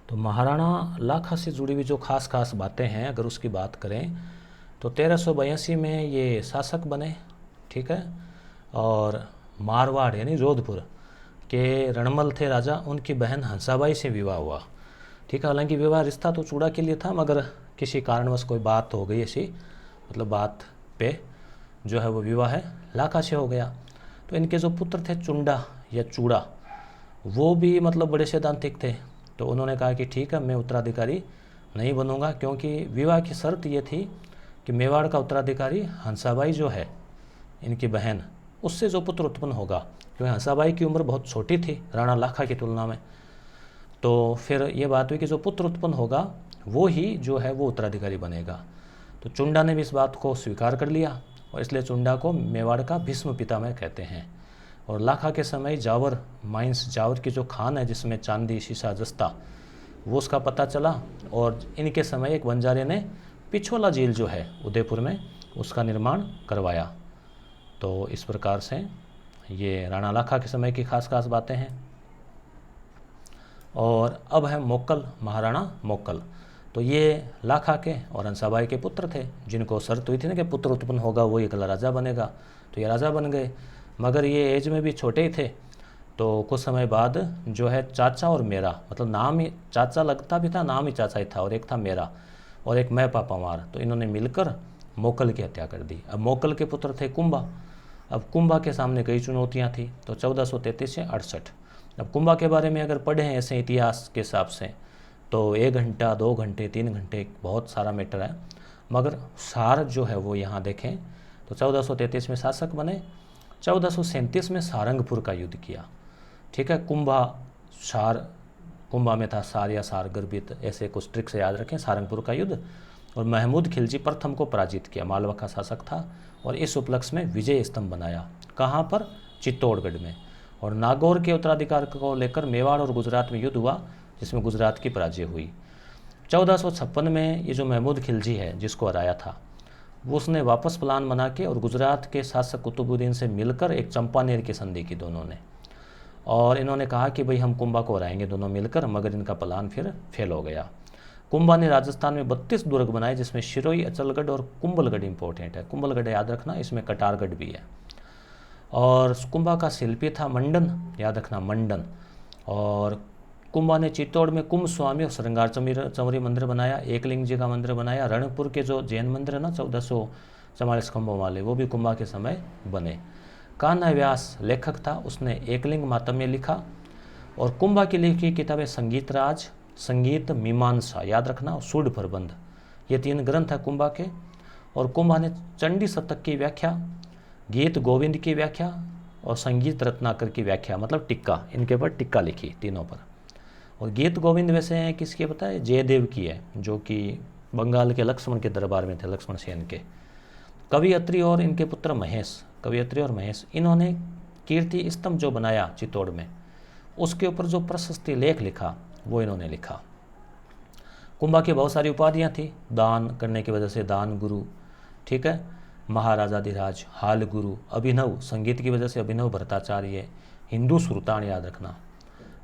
तो महाराणा लाखा से जुड़ी हुई जो खास खास बातें हैं, अगर उसकी बात करें तो 1382 में ये शासक बने, ठीक है। और मारवाड़ यानी जोधपुर के रणमल थे राजा, उनकी बहन हंसाबाई से विवाह हुआ, ठीक है। हालांकि विवाह रिश्ता तो चूड़ा के लिए था, मगर किसी कारणवश कोई बात हो गई ऐसी, मतलब बात पे जो है वो विवाह है लाखा से हो गया। तो इनके जो पुत्र थे चुंडा या चूड़ा, वो भी मतलब बड़े सैद्धांतिक थे। तो उन्होंने कहा कि ठीक है, मैं उत्तराधिकारी नहीं बनूंगा, क्योंकि विवाह की शर्त ये थी कि मेवाड़ का उत्तराधिकारी हंसाबाई जो है इनकी बहन, उससे जो पुत्र उत्पन्न होगा, क्योंकि हंसाबाई की उम्र बहुत छोटी थी राणा लाखा की तुलना में। तो फिर ये बात हुई कि जो पुत्र उत्पन्न होगा वो ही जो है वो उत्तराधिकारी बनेगा। तो चुंडा ने भी इस बात को स्वीकार कर लिया, और इसलिए चुंडा को मेवाड़ का भीष्म पितामह कहते हैं। और लाखा के समय जावर माइंस, जावर की जो खान है जिसमें चांदी शीशा जस्ता, वो उसका पता चला, और इनके समय एक बंजारे ने पिछोला झील जो है उदयपुर में, उसका निर्माण करवाया। तो इस प्रकार से ये राणा लाखा के समय की खास खास बातें हैं। और अब है मोक्कल, महाराणा मोक्कल। तो ये लाखा के और हंसाबाई के पुत्र थे, जिनको शर्त हुई थी ना कि पुत्र उत्पन्न होगा वो अगला राजा बनेगा। तो ये राजा बन गए, मगर ये एज में भी छोटे ही थे। तो कुछ समय बाद जो है चाचा और मेरा, मतलब नाम ही चाचा लगता भी था, नाम ही चाचा ही था, और एक था मेरा, और एक मैं पापामार। तो इन्होंने मिलकर मोक्कल की हत्या कर दी। अब मोक्कल के पुत्र थे कुंभा। अब कुंभा के सामने कई चुनौतियाँ थी। तो 1433 से 68। अब कुंभा के बारे में अगर पढ़ें ऐसे इतिहास के हिसाब से तो 1 घंटा 2 घंटे 3 घंटे बहुत सारा मैटर है, मगर सार जो है वो यहाँ देखें तो 1433 में शासक बने, 1437 में सारंगपुर का युद्ध किया, ठीक है। कुंभा में था सार या सार गर्भित, ऐसे कुछ ट्रिक से याद रखें, सारंगपुर का युद्ध। और महमूद खिलजी प्रथम को पराजित किया, मालवा का शासक था, और इस उपलक्ष्य में विजय स्तंभ बनाया। कहाँ पर? चित्तौड़गढ़ में। और नागौर के उत्तराधिकार को लेकर मेवाड़ और गुजरात में युद्ध हुआ, जिसमें गुजरात की पराजय हुई। 1456 में ये जो महमूद खिलजी है जिसको हराया था, वो उसने वापस प्लान बना के और गुजरात के शासक कुतुबुद्दीन से मिलकर एक चंपानेर की संधि की दोनों ने, और इन्होंने कहा कि भाई हम कुंभा को हराएंगे दोनों मिलकर, मगर इनका प्लान फिर फेल हो गया। कुंभा ने राजस्थान में 32 दुर्ग बनाए, जिसमें शिरोई, अचलगढ़ और कुंभलगढ़ इंपॉर्टेंट है। कुंभलगढ़ याद रखना, इसमें कटारगढ़ भी है। और कुंभा का शिल्पी था मंडन, याद रखना मंडन। और कुंभा ने चित्तौड़ में कुंभ स्वामी और श्रृंगार चौरी मंदिर बनाया, एकलिंग जी का मंदिर बनाया। रणपुर के जो जैन मंदिर है ना 1444 खंभों वाले, वो भी कुंभा के समय बने। कान्हा व्यास लेखक था, उसने एकलिंग मातम्य लिखा। और कुंभा की लिखी किताबें संगीत राज, संगीत मीमांसा, याद रखना, और सूड प्रबंध, ये 3 ग्रंथ है कुंभा के। और कुंभा ने चंडी शतक की व्याख्या, गीत गोविंद की व्याख्या और संगीत रत्नाकर की व्याख्या, मतलब टिक्का, इनके ऊपर टिक्का लिखी तीनों पर। और गीत गोविंद वैसे हैं किसके पता है, जयदेव की है, जो कि बंगाल के लक्ष्मण के दरबार में थे, लक्ष्मण सेन के। कवि अत्रि और इनके पुत्र महेश, कवि अत्रि और महेश, इन्होंने कीर्ति स्तंभ जो बनाया चित्तौड़ में, उसके ऊपर जो प्रशस्ति लेख लिखा वो इन्होंने लिखा। कुंभा की बहुत सारी उपाधियाँ थी, दान करने की वजह से दान गुरु, ठीक है, महाराजाधिराज, हाल गुरु, अभिनव, संगीत की वजह से अभिनव भट्टाचार्य, हिंदू सुल्तान, याद रखना,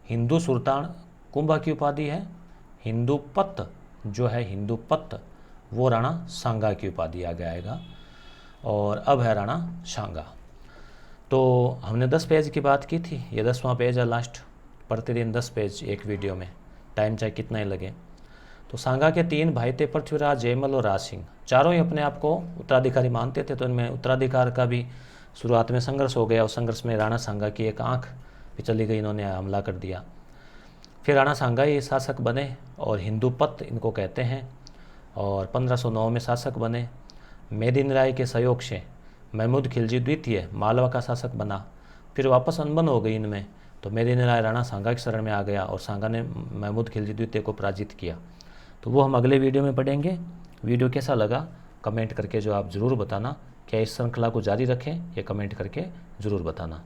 हिंदू सुल्तान कुंभा की उपाधि है। हिंदू पत्त जो है, हिंदू पत्त, वो राणा सांगा की उपाधि आगे आएगा, और अब है राणा सांगा। तो हमने 10 पेज की बात की थी, ये 10वां पेज है लास्ट। प्रतिदिन 10 पेज एक वीडियो में, टाइम चाहे कितना ही लगे। तो सांगा के 3 भाई थे, पृथ्वीराज, जयमल और राज सिंह। चारों ही अपने आप को उत्तराधिकारी मानते थे, तो इनमें उत्तराधिकार का भी शुरुआत में संघर्ष हो गया। उस संघर्ष में राणा सांगा की एक आँख भी चली गई, इन्होंने हमला कर दिया। फिर राणा सांगा ये शासक बने, और हिंदू पत्त इनको कहते हैं, और 1509 में शासक बने। मेदिनी राय के सहयोग से महमूद खिलजी द्वितीय मालवा का शासक बना। फिर वापस अनबन हो गई इनमें, तो मेदिनी राय राणा सांगा की शरण में आ गया, और सांगा ने महमूद खिलजी द्वितीय को पराजित किया। तो वो हम अगले वीडियो में पढ़ेंगे। वीडियो कैसा लगा कमेंट करके जो आप ज़रूर बताना। क्या इस श्रृंखला को जारी रखें, ये कमेंट करके ज़रूर बताना।